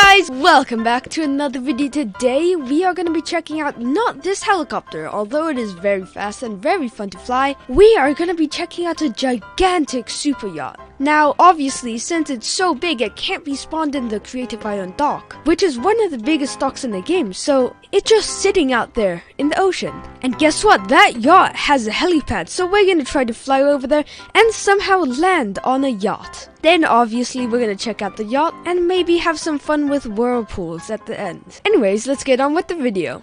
guys, welcome back to another video. Today we are going to be checking out not this helicopter, although it is very fast and very fun to fly. We are going to be checking out a gigantic super yacht. Now obviously, since it's so big, it can't be spawned in the Creative Island dock, which is one of the biggest docks in the game, so it's just sitting out there in the ocean. And guess what? That yacht has a helipad, so we're going to try to fly over there and somehow land on a yacht. Then obviously we're going to check out the yacht and maybe have some fun with whirlpools at the end. Anyways, let's get on with the video.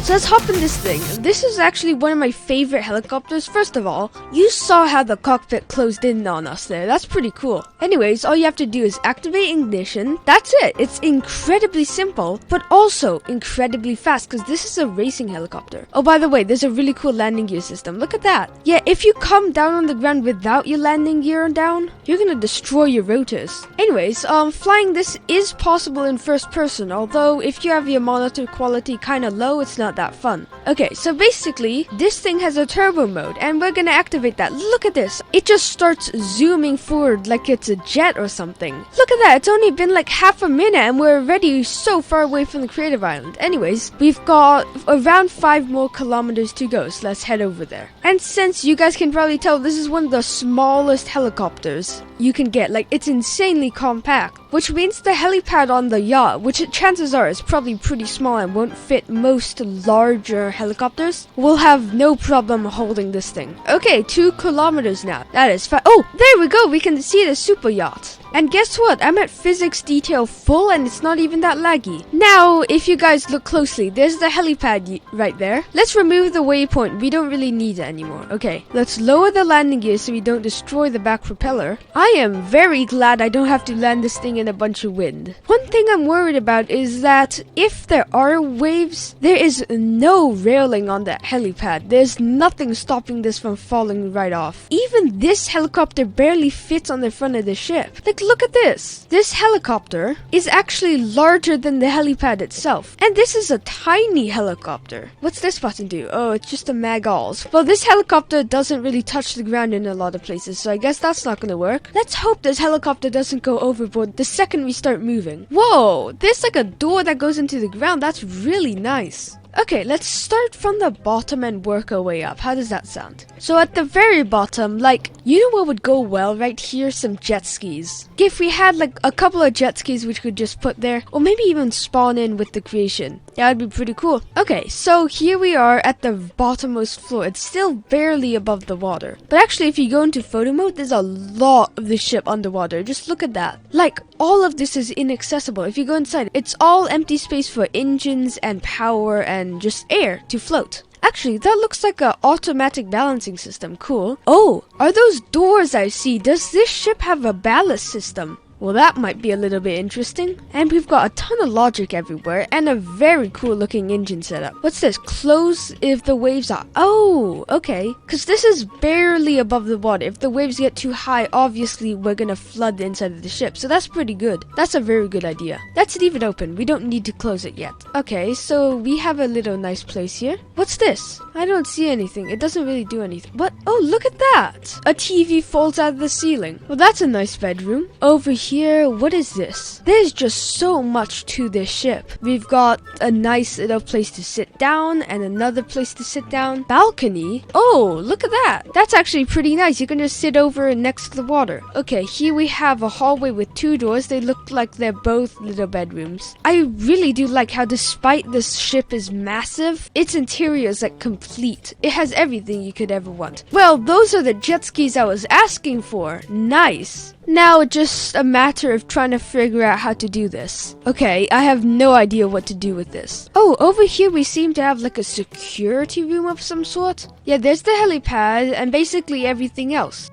So let's hop in this thing. This is actually one of my favorite helicopters. First of all, you saw how the cockpit closed in on us there. That's pretty cool. Anyways, all you have to do is activate ignition. That's it. It's incredibly simple, but also incredibly fast because this is a racing helicopter. Oh, by the way, there's a really cool landing gear system. Look at that. Yeah, if you come down on the ground without your landing gear down, you're gonna destroy your rotors. Anyways, flying this is possible in first person, although if you have your monitor quality kind of low, it's not that fun. Okay, so basically this thing has a turbo mode and we're gonna activate that. Look at this. It just starts zooming forward like it's a jet or something. Look at that. It's only been like half a minute and we're already so far away from the Creative Island. Anyways, we've got around 5 more kilometers to go, so let's head over there. And since you guys can probably tell, this is one of the smallest helicopters you can get. Like, it's insanely compact, which means the helipad on the yacht, which chances are is probably pretty small and won't fit most larger helicopters, will have no problem holding this thing. Okay, 2 kilometers now. That is fine. Oh, there we go. We can see the super yacht. And guess what? I'm at physics detail full and it's not even that laggy. Now, if you guys look closely, there's the helipad right there. Let's remove the waypoint. We don't really need it anymore. Okay, let's lower the landing gear so we don't destroy the back propeller. I am very glad I don't have to land this thing in a bunch of wind. One thing I'm worried about is that if there are waves, there is no railing on that helipad. There's nothing stopping this from falling right off. Even this helicopter barely fits on the front of the ship. Like, look at this. This helicopter is actually larger than the helipad itself. And this is a tiny helicopter. What's this button do? Oh, it's just a mag-alls. Well, this helicopter doesn't really touch the ground in a lot of places, so I guess that's not gonna work. Let's hope this helicopter doesn't go overboard the second we start moving. Whoa, there's like a door that goes into the ground. That's really nice. Okay, let's start from the bottom and work our way up. How does that sound? So at the very bottom, like, you know what would go well right here? Some jet skis. If we had like a couple of jet skis which could just put there, or maybe even spawn in with the creation. That would be pretty cool. Okay, so here we are at the bottommost floor. It's still barely above the water. But actually, if you go into photo mode, there's a lot of the ship underwater. Just look at that. Like, all of this is inaccessible. If you go inside, it's all empty space for engines and power and just air to float. Actually, that looks like an automatic balancing system. Cool. Oh, are those doors I see? Does this ship have a ballast system? Well, that might be a little bit interesting. And we've got a ton of logic everywhere and a very cool looking engine setup. What's this? Close if the waves are... Oh, okay. Because this is barely above the water. If the waves get too high, obviously we're going to flood the inside of the ship. So that's pretty good. That's a very good idea. Let's leave it open. We don't need to close it yet. Okay, so we have a little nice place here. What's this? I don't see anything. It doesn't really do anything. What? Oh, look at that. A TV folds out of the ceiling. Well, that's a nice bedroom. Over here, what is this? There's just so much to this ship. We've got a nice little place to sit down and another place to sit down. Balcony. Oh, look at that. That's actually pretty nice. You can just sit over next to the water. Okay, here we have a hallway with 2 doors. They look like they're both little bedrooms. I really do like how despite this ship is massive, its interior is like complete. It has everything you could ever want. Well, those are the jet skis I was asking for. Nice. Now it's just a matter of trying to figure out how to do this. Okay, I have no idea what to do with this. Oh, over here we seem to have like a security room of some sort. Yeah, there's the helipad and basically everything else.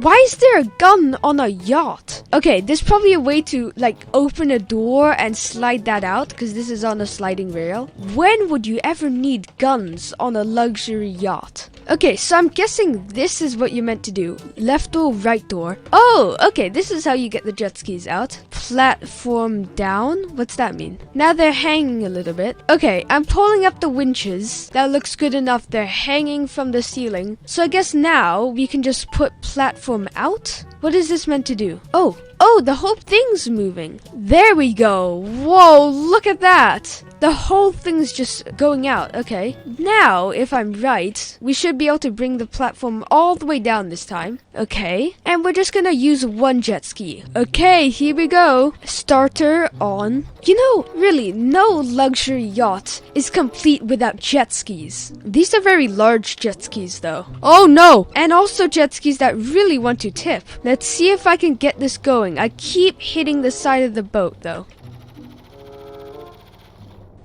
Why is there a gun on a yacht? Okay, there's probably a way to like open a door and slide that out because this is on a sliding rail. When would you ever need guns on a luxury yacht? Okay, so I'm guessing this is what you're meant to do. Left door, right door. Oh, okay, this is how you get the jet skis out. Platform down? What's that mean? Now they're hanging a little bit. Okay, I'm pulling up the winches. That looks good enough. They're hanging from the ceiling. So I guess now we can just put platform out. What is this meant to do? Oh, the whole thing's moving. There we go. Whoa, look at that. The whole thing's just going out. Okay. Now, if I'm right, we should be able to bring the platform all the way down this time. Okay. And we're just gonna use one jet ski. Okay, here we go. Starter on. You know, really, no luxury yacht is complete without jet skis. These are very large jet skis, though. Oh, no. And also jet skis that really want to tip. Let's see if I can get this going. I keep hitting the side of the boat, though.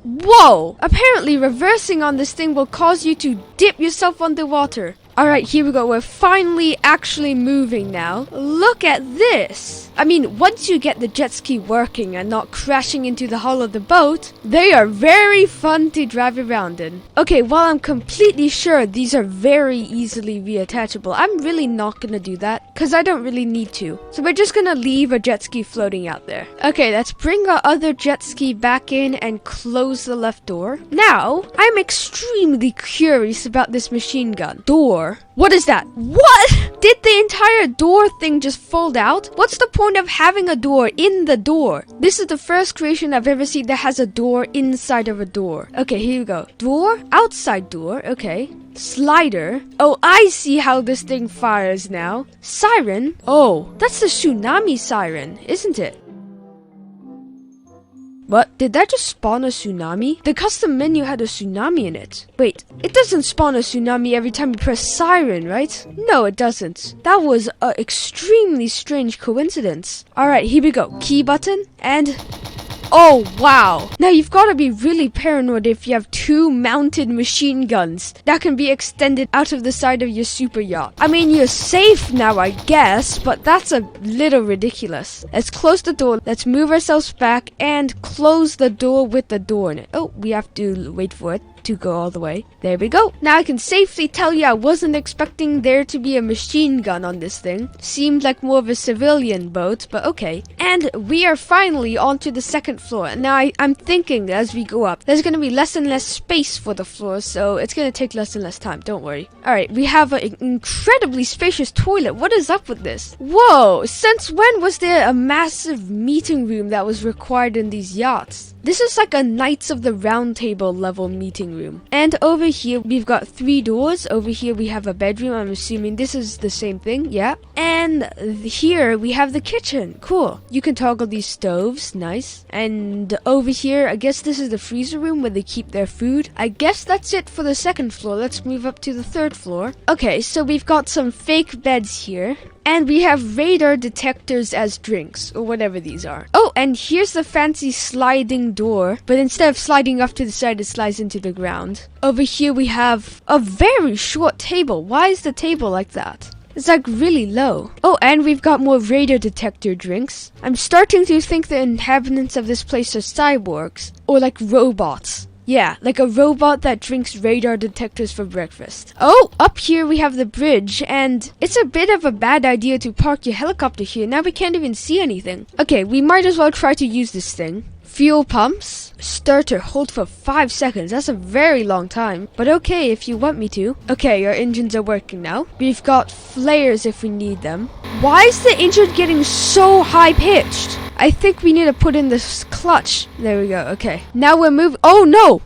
Whoa! Apparently reversing on this thing will cause you to dip yourself underwater. Alright, here we go. We're finally actually moving now. Look at this! I mean, once you get the jet ski working and not crashing into the hull of the boat, they are very fun to drive around in. Okay, while I'm completely sure these are very easily reattachable, I'm really not gonna do that, because I don't really need to. So we're just gonna leave a jet ski floating out there. Okay, let's bring our other jet ski back in and close the left door. Now, I'm extremely curious about this machine gun. Door. What is that? What? Did the entire door thing just fold out? What's the point of having a door in the door? This is the first creation I've ever seen that has a door inside of a door. Okay, here we go. Door, outside door, okay. Slider. Oh, I see how this thing fires now. Siren. Oh, that's the tsunami siren, isn't it? What? Did that just spawn a tsunami? The custom menu had a tsunami in it. Wait, it doesn't spawn a tsunami every time you press siren, right? No, it doesn't. That was an extremely strange coincidence. Alright, here we go. Key button and... Oh, wow. Now, you've got to be really paranoid if you have two mounted machine guns that can be extended out of the side of your super yacht. I mean, you're safe now, I guess, but that's a little ridiculous. Let's close the door. Let's move ourselves back and close the door with the door in it. Oh, we have to wait for it to go all the way. There we go. Now I can safely tell you I wasn't expecting there to be a machine gun on this thing. Seemed like more of a civilian boat, but okay. And we are finally onto the second floor. Now I'm thinking as we go up, there's going to be less and less space for the floor, so it's going to take less and less time. Don't worry. Alright, we have an incredibly spacious toilet. What is up with this? Whoa! Since when was there a massive meeting room that was required in these yachts? This is like a Knights of the Round Table level meeting room. And over here, we've got 3 doors. Over here, we have a bedroom. I'm assuming this is the same thing. Yeah. And here, we have the kitchen. Cool. You can toggle these stoves. Nice. And over here, I guess this is the freezer room where they keep their food. I guess that's it for the second floor. Let's move up to the third floor. Okay, so we've got some fake beds here. And we have radar detectors as drinks, or whatever these are. Oh, and here's the fancy sliding door. But instead of sliding off to the side, it slides into the ground. Over here we have a very short table. Why is the table like that? It's like really low. Oh, and we've got more radar detector drinks. I'm starting to think the inhabitants of this place are cyborgs, or like robots. Yeah, like a robot that drinks radar detectors for breakfast. Oh, up here we have the bridge, and it's a bit of a bad idea to park your helicopter here. Now we can't even see anything. Okay, we might as well try to use this thing. Fuel pumps. Starter, hold for 5 seconds. That's a very long time. But okay, if you want me to. Okay, our engines are working now. We've got flares if we need them. Why is the engine getting so high-pitched? I think we need to put in this clutch. There we go, okay. Now we're moving. Oh no!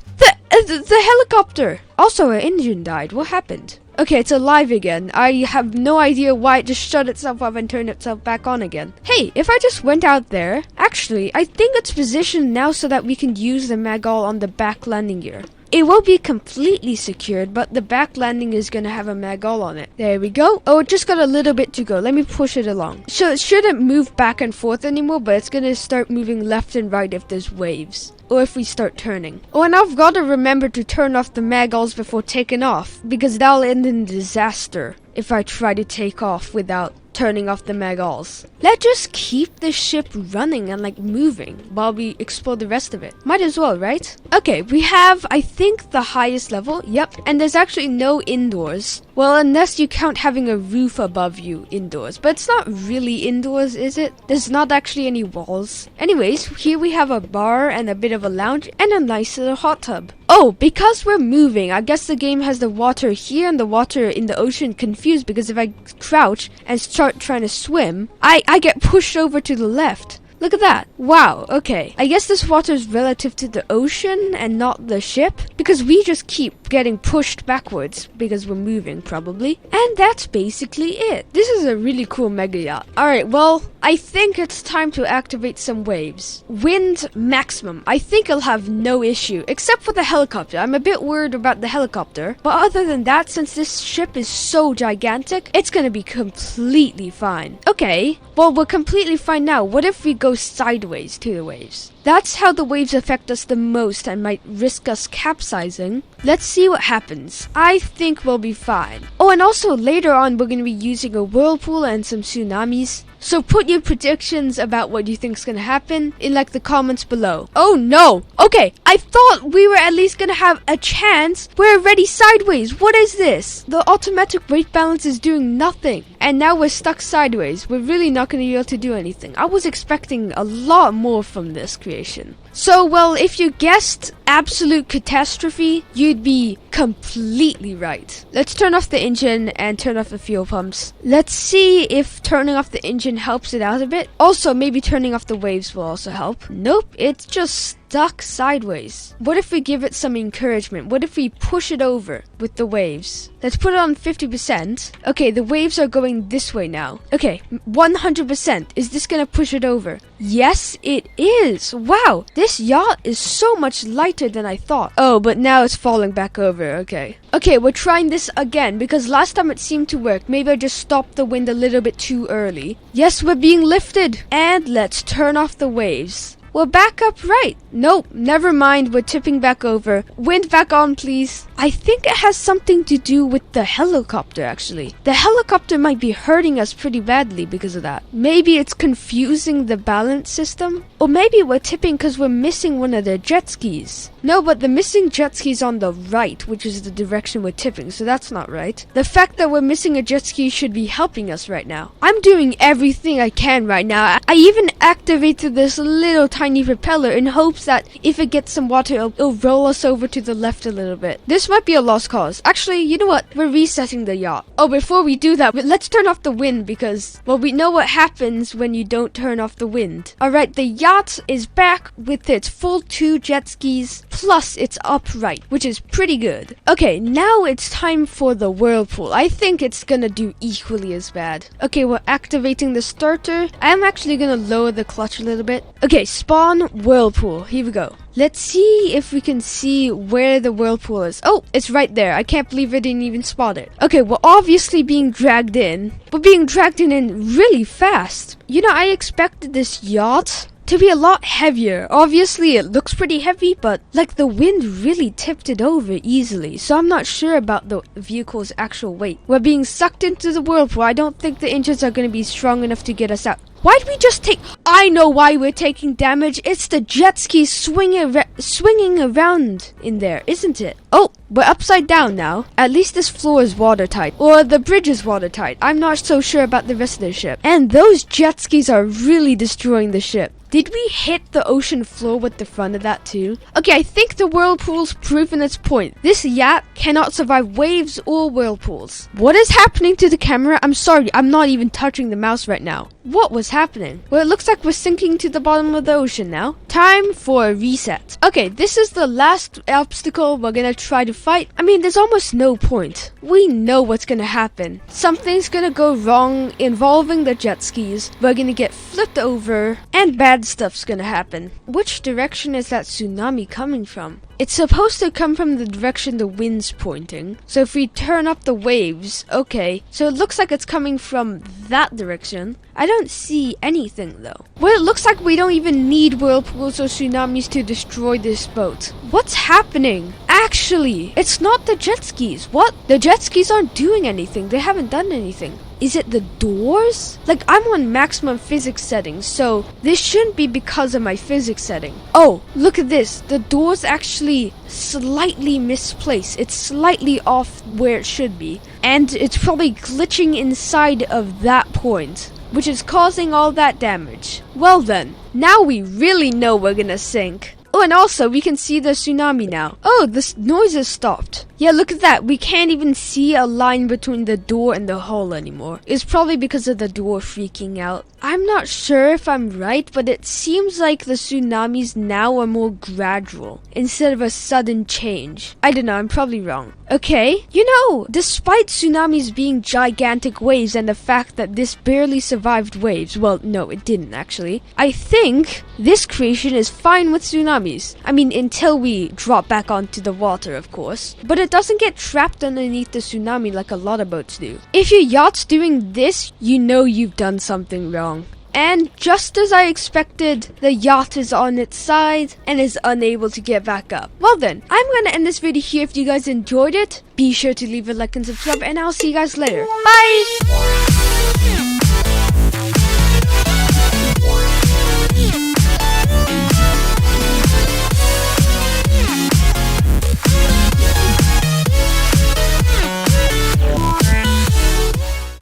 The helicopter! Also, our engine died. What happened? Okay, it's alive again. I have no idea why it just shut itself off and turned itself back on again. Hey, if I just went out there... Actually, I think it's positioned now so that we can use the magall on the back landing gear. It will be completely secured, but the back landing is going to have a magall on it. There we go. Oh, it just got a little bit to go. Let me push it along. So it shouldn't move back and forth anymore, but it's going to start moving left and right if there's waves. Or if we start turning. Oh, and I've got to remember to turn off the magalls before taking off, because that'll end in disaster if I try to take off without turning off the magals. Let's just keep the ship running and like moving while we explore the rest of it. Might as well, right? Okay, we have, I think, the highest level. Yep, and there's actually no indoors. Well, unless you count having a roof above you indoors. But it's not really indoors, is it? There's not actually any walls. Anyways, here we have a bar and a bit of a lounge and a nice little hot tub. Oh, because we're moving, I guess the game has the water here and the water in the ocean confused, because if I crouch and start trying to swim, I get pushed over to the left. Look at that. Wow, okay. I guess this water is relative to the ocean and not the ship, because we just keep getting pushed backwards because we're moving, probably. And that's basically it. This is a really cool mega yacht. Alright, well, I think it's time to activate some waves. Wind maximum. I think I'll have no issue, except for the helicopter. I'm a bit worried about the helicopter. But other than that, since this ship is so gigantic, it's gonna be completely fine. Okay, well, we're completely fine now. What if we go sideways to the waves? That's how the waves affect us the most and might risk us capsizing. Let's see what happens. I think we'll be fine. Oh, and also later on we're going to be using a whirlpool and some tsunamis. So put your predictions about what you think's going to happen in like the comments below. Oh no! Okay, I thought we were at least going to have a chance. We're already sideways. What is this? The automatic weight balance is doing nothing. And now we're stuck sideways. We're really not going to be able to do anything. I was expecting a lot more from this creation. So, well, if you guessed absolute catastrophe, you'd be completely right. Let's turn off the engine and turn off the fuel pumps. Let's see if turning off the engine helps it out a bit. Also, maybe turning off the waves will also help. Nope, it's just stuck sideways. What if we give it some encouragement? What if we push it over with the waves? Let's put it on 50%. Okay, the waves are going this way now. Okay, 100%. Is this gonna push it over? Yes, it is. Wow, this yacht is so much lighter than I thought. Oh, but now it's falling back over. Okay. Okay, we're trying this again because last time it seemed to work. Maybe I just stopped the wind a little bit too early. Yes, we're being lifted. And let's turn off the waves. We're back up right. Nope, never mind. We're tipping back over. Wind back on, please. I think it has something to do with the helicopter, actually. The helicopter might be hurting us pretty badly because of that. Maybe it's confusing the balance system. Or maybe we're tipping because we're missing one of the jet skis. No, but the missing jet ski is on the right, which is the direction we're tipping, so that's not right. The fact that we're missing a jet ski should be helping us right now. I'm doing everything I can right now. I even activated this little tiny propeller in hopes that if it gets some water, it'll roll us over to the left a little bit. This might be a lost cause. Actually, you know what? We're resetting the yacht. Oh, before we do that, let's turn off the wind because, well, we know what happens when you don't turn off the wind. Alright, the yacht is back with its full 2 jet skis, plus it's upright, which is pretty good. Okay, now it's time for the whirlpool. I think it's gonna do equally as bad. Okay, we're activating the starter. I am actually gonna lower the clutch a little bit. Okay, spawn whirlpool. Here we go. Let's see if we can see where the whirlpool is. Oh, it's right there. I can't believe I didn't even spot it. Okay, we're obviously being dragged in. We're being dragged in really fast. You know, I expected this yacht to be a lot heavier. Obviously, it looks pretty heavy, but like the wind really tipped it over easily. So I'm not sure about the vehicle's actual weight. We're being sucked into the whirlpool. I don't think the engines are going to be strong enough to get us out. Why'd we just take... I know why we're taking damage. It's the jet skis swinging around in there, isn't it? Oh, we're upside down now. At least this floor is watertight. Or the bridge is watertight. I'm not so sure about the rest of the ship. And those jet skis are really destroying the ship. Did we hit the ocean floor with the front of that too? Okay, I think the whirlpool's proven its point. This yacht cannot survive waves or whirlpools. What is happening to the camera? I'm sorry, I'm not even touching the mouse right now. What was happening? Well, it looks like we're sinking to the bottom of the ocean now. Time for a reset. Okay, this is the last obstacle we're gonna try to fight. I mean, there's almost no point. We know what's gonna happen. Something's gonna go wrong involving the jet skis. We're gonna get flipped over and bad stuff's gonna happen. Which direction is that tsunami coming from? It's supposed to come from the direction the wind's pointing. So if we turn up the waves, okay. So it looks like it's coming from that direction. I don't see anything though. Well, it looks like we don't even need whirlpools or tsunamis to destroy this boat. What's happening? Actually, it's not the jet skis. What? The jet skis aren't doing anything. They haven't done anything. Is it the doors? Like, I'm on maximum physics settings, so this shouldn't be because of my physics setting. Oh, look at this. The door's actually slightly misplaced. It's slightly off where it should be. And it's probably glitching inside of that point, which is causing all that damage. Well then, now we really know we're gonna sink. Oh, and also, we can see the tsunami now. Oh, the noise has stopped. Yeah, look at that. We can't even see a line between the door and the hull anymore. It's probably because of the door freaking out. I'm not sure if I'm right, but it seems like the tsunamis now are more gradual instead of a sudden change. I don't know, I'm probably wrong. Okay, you know, despite tsunamis being gigantic waves and the fact that this barely survived waves, well, no, it didn't actually, I think this creation is fine with tsunamis. I mean, until we drop back onto the water, of course. But it doesn't get trapped underneath the tsunami like a lot of boats do. If your yacht's doing this, you know you've done something wrong. And just as I expected, the yacht is on its side and is unable to get back up. Well then, I'm gonna end this video here. If you guys enjoyed it, be sure to leave a like and subscribe, and I'll see you guys later. Bye!